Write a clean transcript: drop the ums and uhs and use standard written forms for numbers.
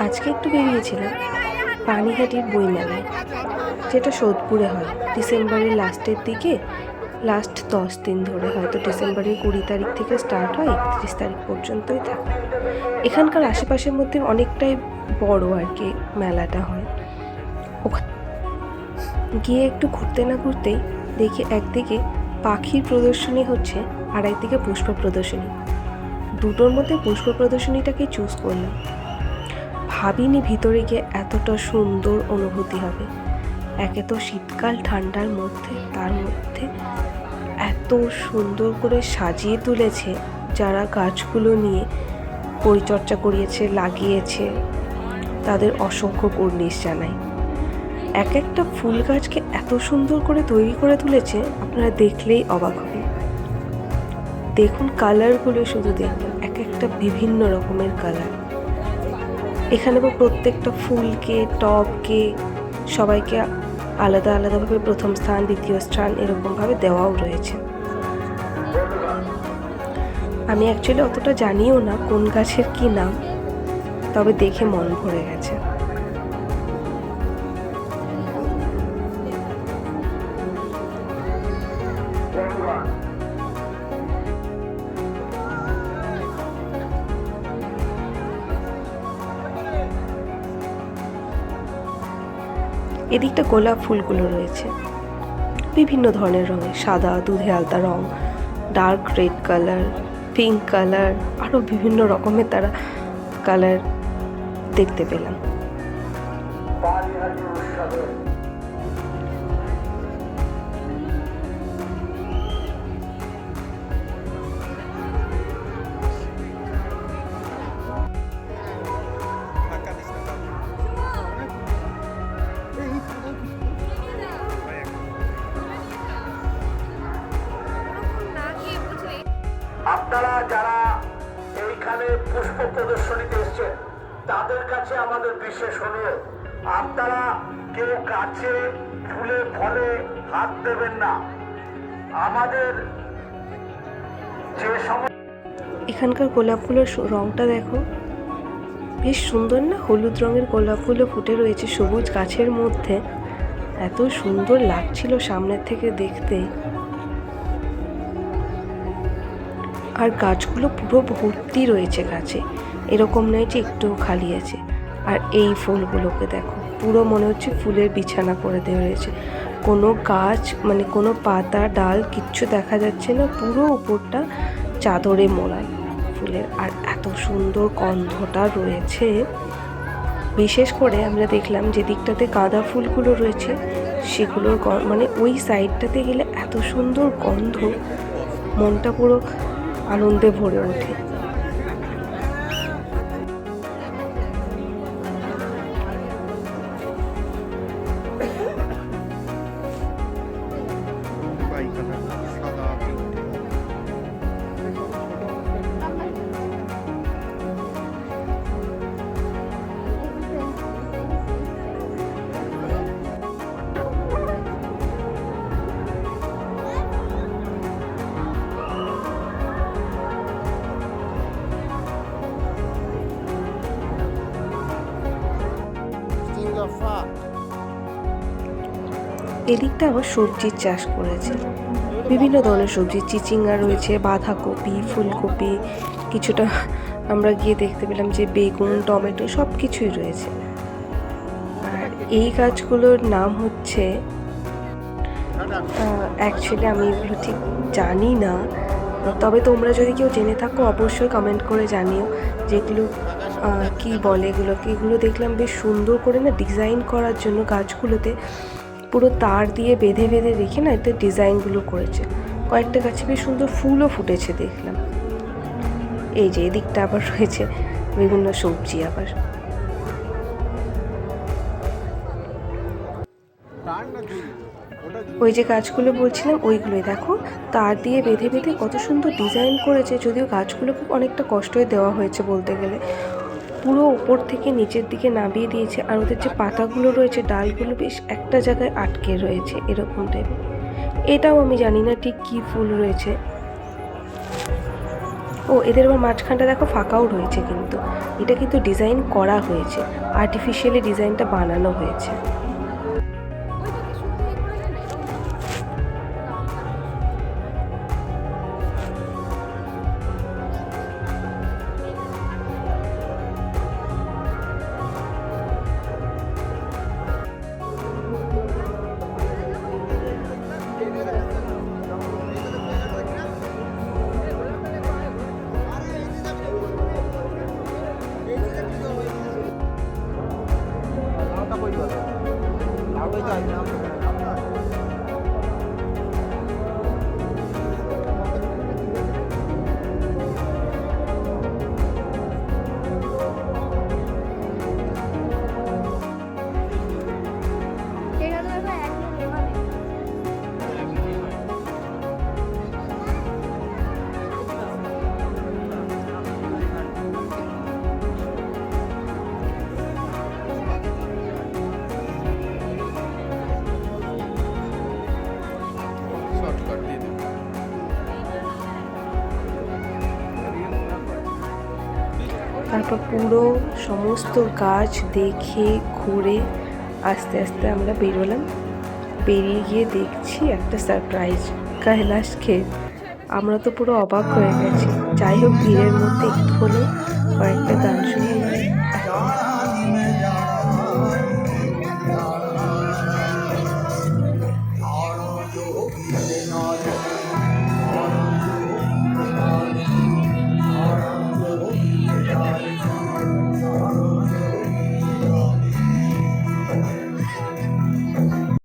আজকে একটু বেরিয়েছিলাম পানিহাটির বইমেলায়, যেটা সোদপুরে হয় ডিসেম্বরের লাস্টের দিকে। লাস্ট 10 দিন ধরে, হয়তো ডিসেম্বরের 20 তারিখ থেকে স্টার্ট হয়, 31 তারিখ পর্যন্তই থাকে। এখানকার আশেপাশের মধ্যে অনেকটাই বড় আর কি মেলাটা হয়। ওখানে গিয়ে একটু ঘুরতে না ঘুরতেই দেখি একদিকে পাখির প্রদর্শনী হচ্ছে আর একদিকে পুষ্প প্রদর্শনী। দুটোর মধ্যে পুষ্প প্রদর্শনীটাকে চুজ করলাম। ভাবিনি ভিতরে গিয়ে এতটা সুন্দর অনুভূতি হবে। একে তো শীতকাল, ঠান্ডার মধ্যে, তার মধ্যে এত সুন্দর করে সাজিয়ে তুলেছে যারা গাছগুলো নিয়ে পরিচর্যা করিয়েছে, লাগিয়েছে, তাদের অসংখ্য কুর্নিশ জানাই। এক একটা ফুল গাছকে এত সুন্দর করে তৈরি করে তুলেছে, আপনারা দেখলেই অবাক হবেন। দেখুন কালারগুলো, শুধু দেখুন, এক একটা বিভিন্ন রকমের কালার। এখানে প্রত্যেকটা ফুলকে, টবকে সবাইকে আলাদা আলাদাভাবে প্রথম স্থান, দ্বিতীয় স্থান এরকমভাবে দেওয়াও রয়েছে। আমি অ্যাকচুয়ালি অতটা জানিও না কোন গাছের কি নাম, তবে দেখে মন ভরে গেছে। এদিকটা গোলাপ ফুলগুলো রয়েছে বিভিন্ন ধরনের রঙের, সাদা, দুধে আলতা রং, dark red colour, pink colour, আরও বিভিন্ন রকমের তারা কালার দেখতে পেলাম। আপনারা যারা এইখানে পুষ্প প্রদর্শনীতে এসেছেন, তাদের কাছে আমাদের বিশেষ অনুরোধ, আপনারা কেউ গাছে, ফুলে, ফলে হাত দেবেন না। আমাদের যে সময় এখানকার গোলাপ ফুলের রংটা দেখো, বেশ সুন্দর না? হলুদ রঙের গোলাপ ফুলও ফুটে রয়েছে সবুজ গাছের মধ্যে। এত সুন্দর লাগছিল সামনের থেকে দেখতে। আর গাছগুলো পুরো ভর্তি রয়েছে গাছে, এরকম নয় যে একটুও খালি আছে। আর এই ফুলগুলোকে দেখো, পুরো মনে হচ্ছে ফুলের বিছানা করে দেওয়া রয়েছে। কোনো গাছ মানে কোনো পাতা, ডাল কিচ্ছু দেখা যাচ্ছে না, পুরো উপরটা চাদরে মোড়া ফুলের। আর এত সুন্দর গন্ধটা রয়েছে। বিশেষ করে আমরা দেখলাম যে দিকটাতে গাঁদা ফুলগুলো রয়েছে, সেগুলোর মানে ওই সাইডটাতে গেলে এত সুন্দর গন্ধ, মনটা পুরো আনন্দে ভরে ওঠে। এদিকটা আবার সবজির চাষ করেছে, বিভিন্ন ধরনের সবজি, চিচিঙ্গা রয়েছে, বাঁধাকপি, ফুলকপি, কিছুটা আমরা গিয়ে দেখতে পেলাম যে বেগুন, টমেটো সব কিছুই রয়েছে। আর এই গাছগুলোর নাম হচ্ছে, অ্যাকচুয়ালি আমি এগুলো ঠিক জানি না, তবে তোমরা যদি কেউ জেনে থাকো অবশ্যই কমেন্ট করে জানিও যেগুলো কি বলে এগুলোকে। এগুলো দেখলাম বেশ সুন্দর করে না ডিজাইন করার জন্য গাছগুলোতে পুরো তার দিয়ে বেঁধে বেঁধে রেখে না এতে ডিজাইনগুলো করেছে। কয়েকটা গাছে বেশ সুন্দর ফুলও ফুটেছে দেখলাম। এই যে এদিকটা আবার রয়েছে বিভিন্ন সবজি। আবার ওই যে গাছগুলো বলছিলাম ওইগুলোই দেখো, তার দিয়ে বেঁধে বেঁধে কত সুন্দর ডিজাইন করেছে। যদিও গাছগুলোকে অনেকটা কষ্টই দেওয়া হয়েছে বলতে গেলে, পুরো উপর থেকে নিচের দিকে নামিয়ে দিয়েছে। আর ওদের যে পাতাগুলো রয়েছে, ডালগুলো বেশ একটা জায়গায় আটকে রয়েছে এরকম টাইপের। এটাও আমি জানি না ঠিক কী ফুল রয়েছে। ও এদের আবার মাঝখানটা দেখো ফাঁকাও রয়েছে, কিন্তু এটা কিন্তু ডিজাইন করা হয়েছে, আর্টিফিশিয়ালি ডিজাইনটা বানানো হয়েছে। তারপর পুরো সমস্ত গাছ দেখে ঘুরে আস্তে আস্তে আমরা বেরোলাম। বেরিয়ে গিয়ে দেখছি একটা সারপ্রাইজ, কৈলাস ক্ষেত। আমরা তো পুরো অবাক হয়ে গেছি। যাই হোক, ভিড়ের মধ্যে একটু হলেও কয়েকটা গান শুনে